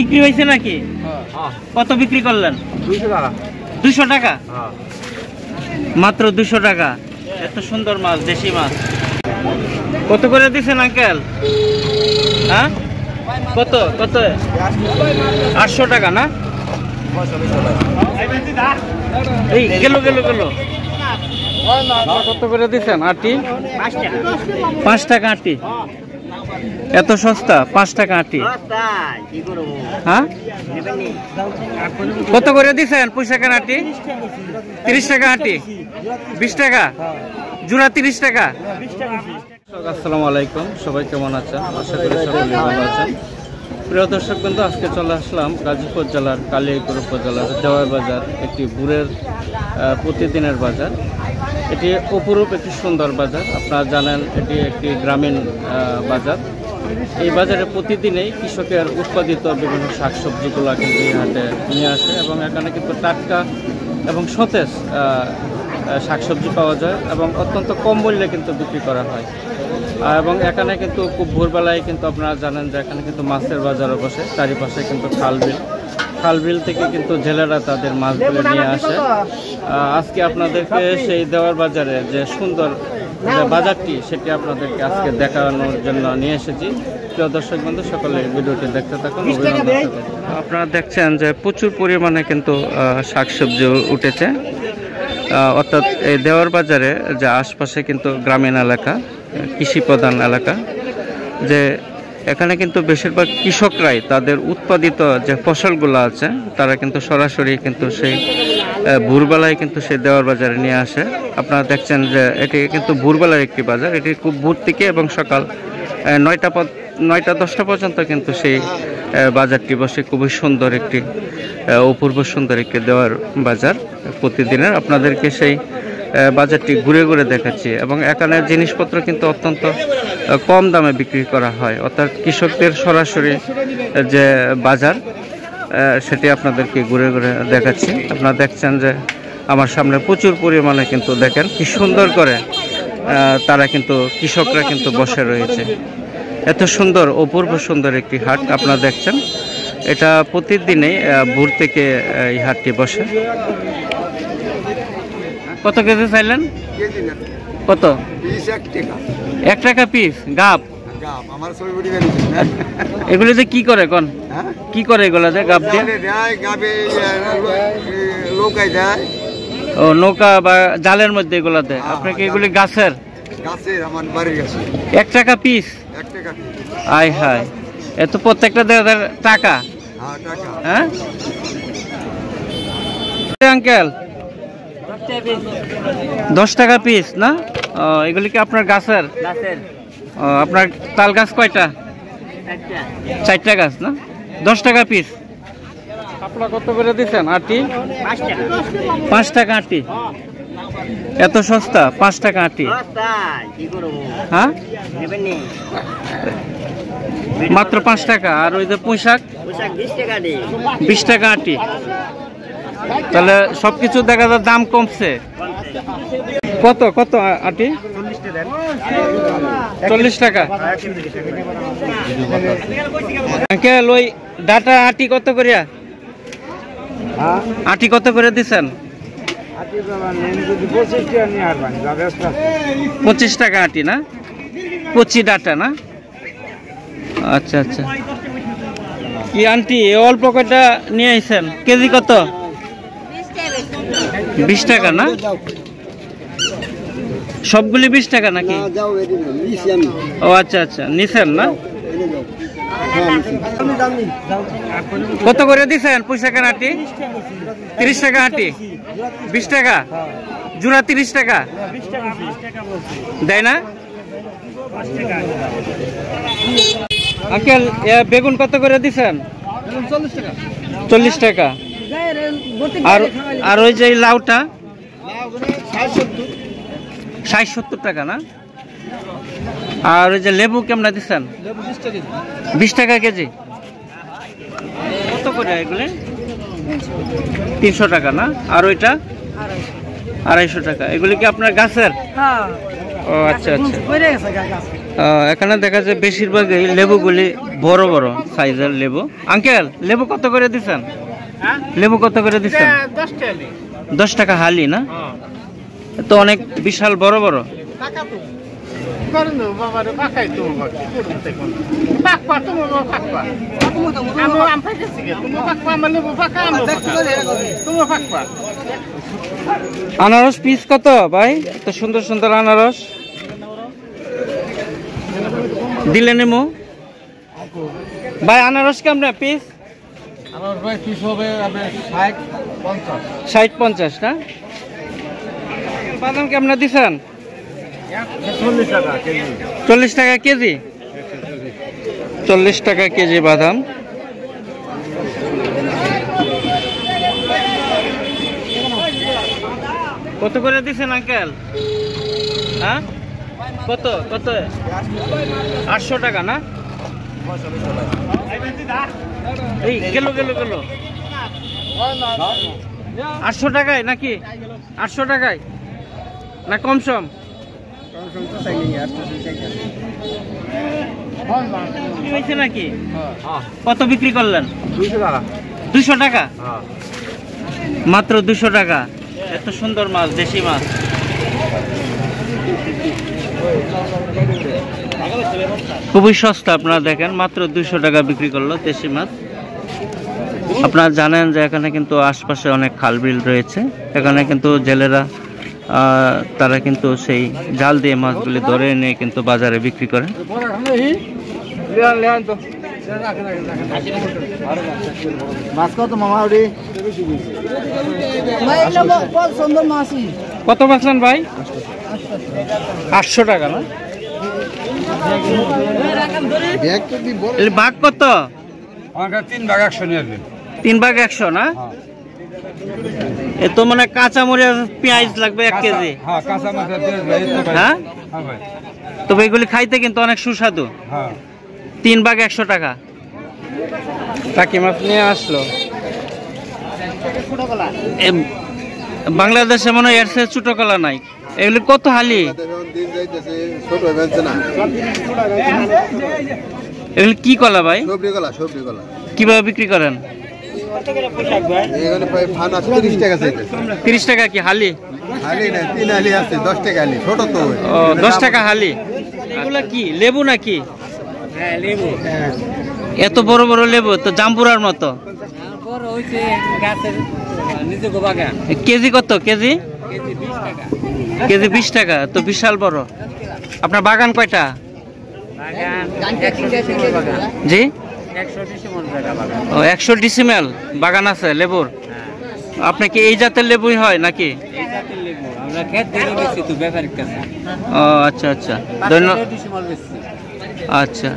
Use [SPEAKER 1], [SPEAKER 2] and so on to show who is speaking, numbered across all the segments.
[SPEAKER 1] বিক্রি হয়েছে নাকি? কত বিক্রি করলেন?
[SPEAKER 2] 200 টাকা।
[SPEAKER 1] 200 টাকা? মাত্র 200 টাকা। এত সুন্দর মাছ, দেশি মাছ। কত করে দিচ্ছেন আঙ্কেল? হ্যাঁ, কত কত? 800 টাকা না? এই গেল গেল গেল। কত করে দিচ্ছেন আটি? 5 টাকা আটি। এত সস্তা? 5 টাকা আটি। হ্যাঁ, কত করে দিচ্ছেন পুঁইশাকের আটি? 30 টাকা আটি। 20 টাকা জোড়া? 30 টাকা। আসসালামু আলাইকুম, সবাই কেমন আছেন? আশা করি সকলে ভালো আছেন। প্রিয় দর্শক বন্ধু, আজকে চলে আসলাম গাজীপুর জেলার কালিয়াকৈর উপজেলার দেওয়ার বাজার, একটি বুড়ের প্রতিদিনের বাজার। এটি অপরূপ একটি সুন্দর বাজার। আপনারা জানেন এটি একটি গ্রামীণ বাজার। এই বাজারে প্রতিদিনেই কৃষকের উৎপাদিত বিভিন্ন শাকসবজিগুলো কিন্তু এই হাটে নিয়ে আসে এবং এখানে কিন্তু টাটকা এবং সতেজ শাকসবজি পাওয়া যায় এবং অত্যন্ত কম মূল্যে কিন্তু বিক্রি করা হয়। এবং এখানে কিন্তু খুব ভোরবেলায় কিন্তু আপনারা জানেন যে এখানে কিন্তু মাছের বাজারও বসে। চারিপাশে কিন্তু খালবিল থেকে কিন্তু জেলেরা তাদের মাছগুলো নিয়ে আসে। আজকে আপনাদেরকে সেই দেওয়ার বাজারে যে সুন্দর বাজারটি, সেটি আপনাদেরকে আজকে দেখানোর জন্য নিয়ে এসেছি। প্রিয় দর্শক বন্ধু, সকলে ভিডিওটি দেখতে থাকুন। আপনারা দেখছেন যে প্রচুর পরিমাণে কিন্তু শাকসবজি উঠেছে। অর্থাৎ এই দেওয়ার বাজারে যে আশপাশে কিন্তু গ্রামীণ এলাকা, কৃষি প্রধান এলাকা, যে এখানে কিন্তু বেশিরভাগ কৃষকরাই তাদের উৎপাদিত যে ফসলগুলো আছে তারা কিন্তু সরাসরি কিন্তু সেই ভোরবেলায় কিন্তু সেই দেওয়ার বাজারে নিয়ে আসে। আপনারা দেখছেন যে এটি কিন্তু ভোরবেলার একটি বাজার। এটি খুব ভোর থেকে এবং সকাল 9টা-10টা পর্যন্ত কিন্তু সেই বাজারটি বসে। খুবই সুন্দর একটি অপূর্ব সুন্দর একটি দেওয়ার বাজার প্রতিদিনের। আপনাদেরকে সেই বাজারটি ঘুরে ঘুরে দেখাচ্ছি এবং এখানে জিনিসপত্র কিন্তু অত্যন্ত কম দামে বিক্রি করা হয়। অর্থাৎ কৃষকদের সরাসরি যে বাজার, সেটি আপনাদেরকে ঘুরে ঘুরে দেখাচ্ছি। আপনারা দেখছেন যে আমার সামনে প্রচুর পরিমাণে কিন্তু দেখেন কি সুন্দর করে তারা কিন্তু কৃষকরা কিন্তু বসে রয়েছে। এত সুন্দর অপূর্ব সুন্দর একটি হাট আপনারা দেখছেন। এটা প্রতিদিনই ভোর থেকে এই হাটটি বসে। কত কেজি চাইলেন? কত? 1 টাকা পিস গাব? এগুলো যে কি করে কোন? কি করে এগুলো গাব দিয়ে? ও, নৌকা বা জালের মধ্যে এগুলো দেয়। আপনাকে এগুলি গাছের? 1 টাকা পিস? আয় হায়, এত প্রত্যেকটা টাকা? হ্যাঁ আঙ্কেল, 10 টাকা পিস না? এগুলি কি আপনার গাছের? আপনার তাল গাছ কয়টা? 4টা গাছ না? 10 টাকা পিস। আপনারা কত করে দিচ্ছেন আটি? 5 টাকা আটি। এত সস্তা? 5 টাকা আটি? হ্যাঁ, মাত্র 5 টাকা। আর ওই যে পুঁইশাক 20 টাকা আটি। তাহলে সবকিছু দেখা যায় দাম কমছে। কত কত আটি? 40 টাকা। আঙ্কেল, ওই ডাটা আটি কত করিয়া? আটি কত করে দিচ্ছেন? 25 টাকা আটি না? কচি ডাটা না? আচ্ছা আচ্ছা। কি আন্টি, অল্প কয়টা নিয়ে আইছেন? কেজি কত? 20 টাকা না? সবগুলি 20 টাকা নাকি? ও আচ্ছা আচ্ছা, নিছেন না? কত করে দিচ্ছেন পুঁইশাকের আটি? 30 টাকা আটি। 20 টাকা জোড়া? 30 টাকা দেয় না? আঙ্কেল, বেগুন কত করে দিচ্ছেন? 40 টাকা। আর ওই যে লাউটা? 60-70 টাকা না? আর ওই যে লেবু কেমন দিচ্ছেন? 20 টাকা কেজি। কত করে এগুলি? 300 টাকা না? আর ওইটা 250 টাকা। এগুলি কি আপনার গাছের? ও আচ্ছা আচ্ছা। এখানে দেখা যায় বেশিরভাগই লেবুগুলি বড় বড় সাইজের লেবু। আঙ্কেল, লেবু কত করে দিচ্ছেন? লেবু কত করে দিচ্ছেন? 10 টাকা হালি না? তো অনেক বিশাল বড় বড়। আনারস পিস কত ভাই? এত সুন্দর সুন্দর আনারস দিলে নেমো ভাই। আনারস কেমন পিস?
[SPEAKER 2] আনারস ভাই পিস হবে
[SPEAKER 1] 60-50 না? বাদাম কেমন দিচ্ছেন?
[SPEAKER 2] 40 টাকা কেজি।
[SPEAKER 1] 40 টাকা কেজি? 40 টাকা কেজি বাদাম। কত করে দিচ্ছেন আঙ্কেল? হ্যাঁ, কত কত? 800 টাকা না? এই গেল গেল গেল 800 টাকায় নাকি? 800 টাকায় না কম সম? হয়েছে নাকি? কত বিক্রি করলেন?
[SPEAKER 2] 200 টাকা।
[SPEAKER 1] 200 টাকা? মাত্র 200 টাকা। এত সুন্দর মাছ, দেশি মাছ। খুবই সস্তা, আপনারা দেখেন মাত্র 200 টাকা বিক্রি করলো দেশি মাছ। আপনারা জানেন যে এখানে কিন্তু আশপাশে অনেক খাল বিল রয়েছে। এখানে কিন্তু জেলেরা তারা কিন্তু সেই জাল দিয়ে মাছগুলি ধরে এনে কিন্তু বাজারে বিক্রি করে। কত বেচলেন ভাই? 800 টাকা না? ভাগ কত?
[SPEAKER 2] 3 ভাগ 100 নিয়ে আসবেন।
[SPEAKER 1] 3 ভাগ 100 না? এ তো মানে কাঁচা মরিচ পেঁয়াজ লাগবে 1 কেজি।
[SPEAKER 2] হ্যাঁ, কাঁচা মাছ আছে।
[SPEAKER 1] হ্যাঁ
[SPEAKER 2] ভাই,
[SPEAKER 1] তবে এগুলি খাইতে কিন্তু অনেক সুস্বাদু।
[SPEAKER 2] হ্যাঁ।
[SPEAKER 1] 3 ভাগ 100 টাকা। টাকি মাছ নিয়ে আসলো। বাংলাদেশে মনে হয় এর চেয়ে ছোট কলা নাই। এগুলি কত হালি? এগুলি কি কলা ভাই?
[SPEAKER 3] সবজি কলা, সবজি কলা।
[SPEAKER 1] কিভাবে বিক্রি করেন? 30 টাকা কি হালি?
[SPEAKER 3] হালি না, 3 হালি আছে, 10 টাকা হালি, ছোট তো।
[SPEAKER 1] ও, 10 টাকা হালি। এগুলা কি লেবু নাকি?
[SPEAKER 4] হ্যাঁ, লেবু।
[SPEAKER 1] এত বড় বড় লেবু তো জাম্বুরার মতো।
[SPEAKER 4] বড় হইছে গাছের নিজে বাগান।
[SPEAKER 1] কেজি কত? কেজি
[SPEAKER 4] কেজি 20 টাকা।
[SPEAKER 1] কেজি 20 টাকা তো বিশাল বড়। আপনার বাগান কয়টা?
[SPEAKER 4] বাগান 100 ডিসিমেল বাগান।
[SPEAKER 1] জি,
[SPEAKER 4] 100 ডিসিমেল জায়গা বাগান।
[SPEAKER 1] ও 100 ডিসিমেল বাগান আছে লেবুর। আপনি কি এই জাতের লেবুই হয় নাকি?
[SPEAKER 4] এই জাতের লেবু আমরা ক্ষেত থেকে বেচি তো ব্যাপারীর কাছে।
[SPEAKER 1] ও আচ্ছা আচ্ছা, ধন্যবাদ।
[SPEAKER 4] 100 ডিসিমেল বেচি।
[SPEAKER 1] আচ্ছা,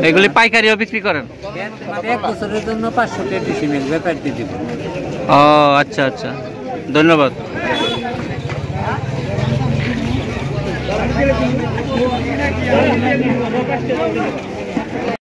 [SPEAKER 1] এগুলি পাইকারিও বিক্রি করেন?
[SPEAKER 4] মানে 1 বছরের জন্য 500 ডিসিমেল ব্যাপার দিয়ে দিব।
[SPEAKER 1] ও আচ্ছা আচ্ছা, ধন্যবাদ।